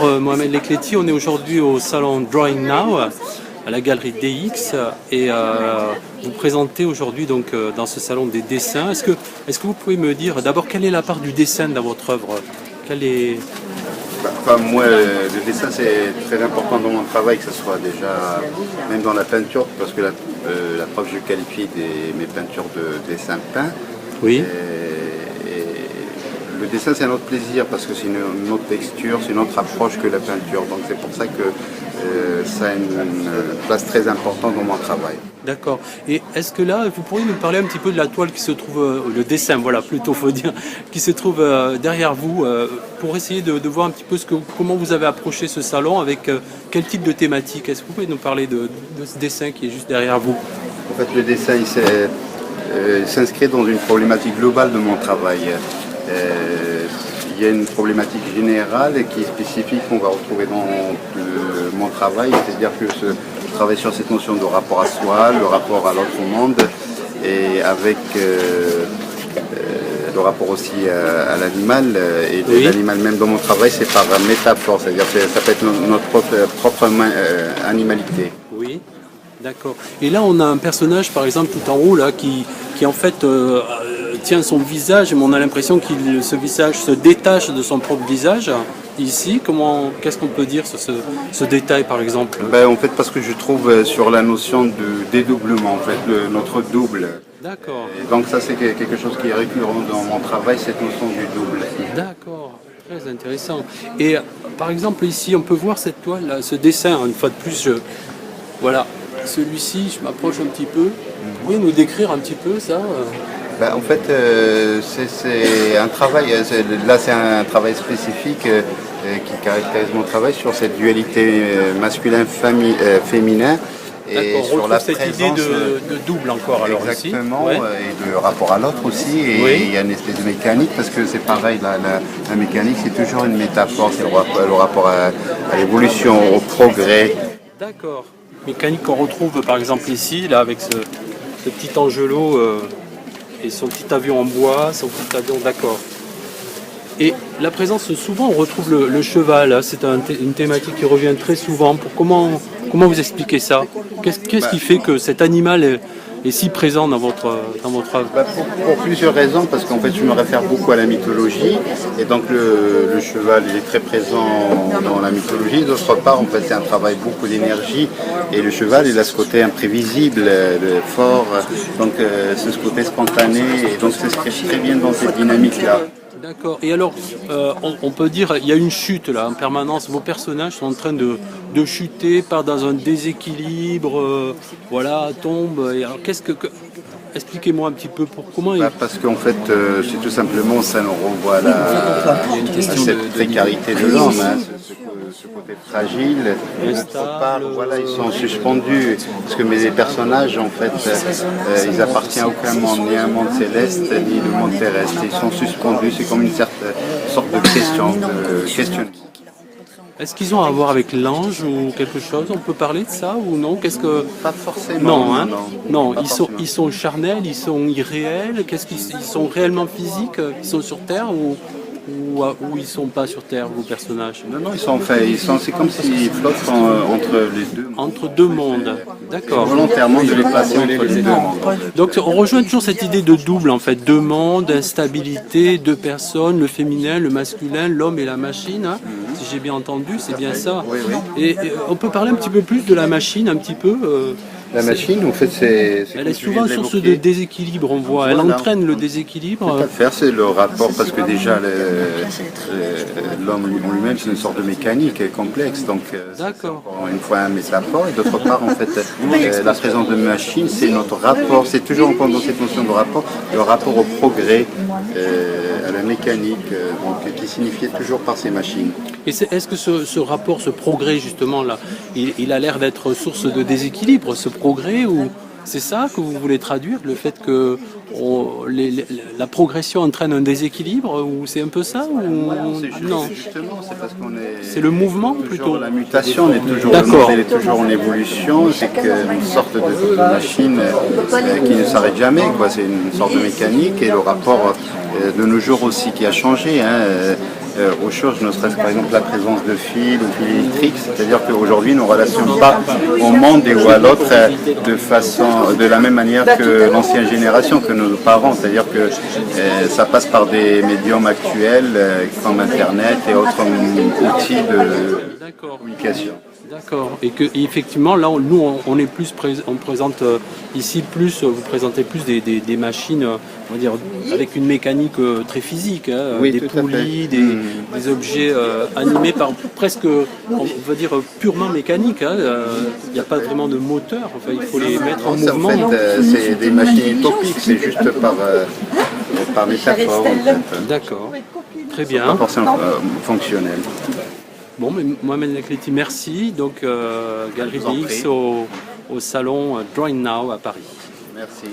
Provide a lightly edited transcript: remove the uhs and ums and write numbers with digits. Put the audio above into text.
Mohamed Lecléti, on est aujourd'hui au salon Drawing Now à la galerie DX et vous présentez aujourd'hui donc dans ce salon des dessins. Est-ce que vous pouvez me dire d'abord quelle est la part du dessin dans votre œuvre? Moi, le dessin c'est très important dans mon travail, que ce soit déjà même dans la peinture, parce que la preuve je qualifie mes peintures de dessin peint. Oui. Le dessin c'est un autre plaisir parce que c'est une autre texture, c'est une autre approche que la peinture. Donc c'est pour ça que ça a une place très importante dans mon travail. D'accord. Et est-ce que là, vous pourriez nous parler un petit peu de la toile qui se trouve, le dessin, voilà, plutôt faut dire, qui se trouve derrière vous, pour essayer de voir un petit peu comment vous avez approché ce salon, avec quel type de thématique? Est-ce que vous pouvez nous parler de ce dessin qui est juste derrière vous? En fait, le dessin il s'inscrit dans une problématique globale de mon travail. Il y a une problématique générale qui est spécifique qu'on va retrouver dans mon travail, c'est-à-dire que je travaille sur cette notion de rapport à soi, le rapport à l'autre monde, et avec le rapport aussi à l'animal, et oui. L'animal même dans mon travail c'est par métaphore, c'est-à-dire que ça peut être notre propre animalité. Oui, d'accord. Et là on a un personnage par exemple tout en haut là qui en fait tient son visage, mais on a l'impression que ce visage se détache de son propre visage. Ici, qu'est-ce qu'on peut dire sur ce détail par exemple? En fait, parce que je trouve sur la notion de dédoublement, en fait, notre double. D'accord. Et donc ça c'est quelque chose qui est récurrent dans mon travail, cette notion du double. D'accord, très intéressant. Et par exemple ici, on peut voir cette toile, là, ce dessin, une fois de plus, voilà, celui-ci, je m'approche un petit peu. Vous pouvez nous décrire un petit peu ça? En fait, c'est un travail, là c'est un travail spécifique qui caractérise mon travail sur cette dualité masculin-féminin. Et sur la cette idée de double encore alors ici. Exactement, ouais. Et de rapport à l'autre aussi, et oui. Il y a une espèce de mécanique, parce que c'est pareil, la mécanique c'est toujours une métaphore, c'est le rapport à l'évolution, au progrès. D'accord. Mécanique qu'on retrouve par exemple ici, là avec ce petit angelot et son petit avion en bois, son petit avion, d'accord. Et la présence, souvent on retrouve le cheval, hein. C'est une thématique qui revient très souvent. Comment vous expliquez ça? Qu'est-ce qui fait que cet animal est si présent dans votre œuvre? Pour plusieurs raisons, parce qu'en fait je me réfère beaucoup à la mythologie, et donc le cheval il est très présent dans la mythologie. D'autre part, en fait c'est un travail beaucoup d'énergie, et le cheval il a ce côté imprévisible, fort, donc c'est ce côté spontané, et donc c'est ce qui est très bien dans cette dynamique-là. D'accord. Et alors, on peut dire, il y a une chute là en permanence. Vos personnages sont en train de chuter, partent dans un déséquilibre, voilà, tombent. Et alors, expliquez-moi un petit peu comment. Parce qu'en fait, c'est tout simplement, ça nous renvoie à cette précarité de l'homme, hein, ce côté fragile. Voilà, ils sont suspendus, parce que mes personnages, en fait, ils appartiennent à aucun monde, ni à un monde céleste, ni le monde terrestre. Ils sont suspendus, c'est comme une sorte de questionnement. Est-ce qu'ils ont à voir avec l'ange ou quelque chose? On peut parler de ça ou non? Pas forcément. Non, hein? Non, Pas ils sont charnels, ils sont irréels. Ils sont réellement physiques? Ils sont sur Terre ou ils sont pas sur Terre, vos personnages? Non, c'est comme s'ils flottent entre les deux mondes. Entre deux mondes, d'accord. Volontairement de les placer entre les deux mondes. Donc on rejoint toujours cette idée de double en fait, deux mondes, instabilité, deux personnes, le féminin, le masculin, l'homme et la machine, hein. Si j'ai bien entendu, c'est bien ça. Oui. Et on peut parler un petit peu plus de la machine, un petit peu. La machine, en fait, elle est souvent source de déséquilibre, on voit. Elle entraîne le déséquilibre. Tout à fait, c'est le rapport, parce que déjà l'homme lui-même c'est une sorte de mécanique complexe, donc c'est encore une fois un métaphore. Et d'autre part, en fait, la présence de machine, c'est notre rapport, c'est toujours dans cette notion de rapport, le rapport au progrès, à la mécanique, donc, qui signifiait toujours par ces machines. Et est-ce que ce rapport, ce progrès justement là, il a l'air d'être source de déséquilibre, ce progrès, ou c'est ça que vous voulez traduire, le fait que la progression entraîne un déséquilibre, ou c'est un peu ça ou... Non, justement, c'est parce qu'on est... C'est le mouvement plutôt. La mutation, elle est toujours en évolution, c'est une sorte de machine qui ne s'arrête jamais, quoi. C'est une sorte de mécanique, et le rapport de nos jours aussi qui a changé, hein. aux choses, ne serait-ce par exemple la présence de fils ou fils électriques, c'est-à-dire qu'aujourd'hui nous ne relations pas au monde et ou à l'autre de la même manière que l'ancienne génération, que nos parents, c'est-à-dire que ça passe par des médiums actuels comme Internet et autres outils de communication. D'accord. Et que effectivement, là, on est plus on présente ici plus, vous présentez plus des machines, on va dire, avec une mécanique très physique, hein, oui, des poulies, des objets animés par presque, on va dire, purement mécanique. Hein. Il n'y a pas vraiment de moteur. Enfin, il faut les mettre en mouvement. En fait, c'est des machines utopiques. C'est juste par métaphore. En fait. D'accord. Très bien. Pas forcément fonctionnel. Bon, mais Mohamed Nakliti, merci. Donc, Galerie DX au salon Drawing Now à Paris. Merci.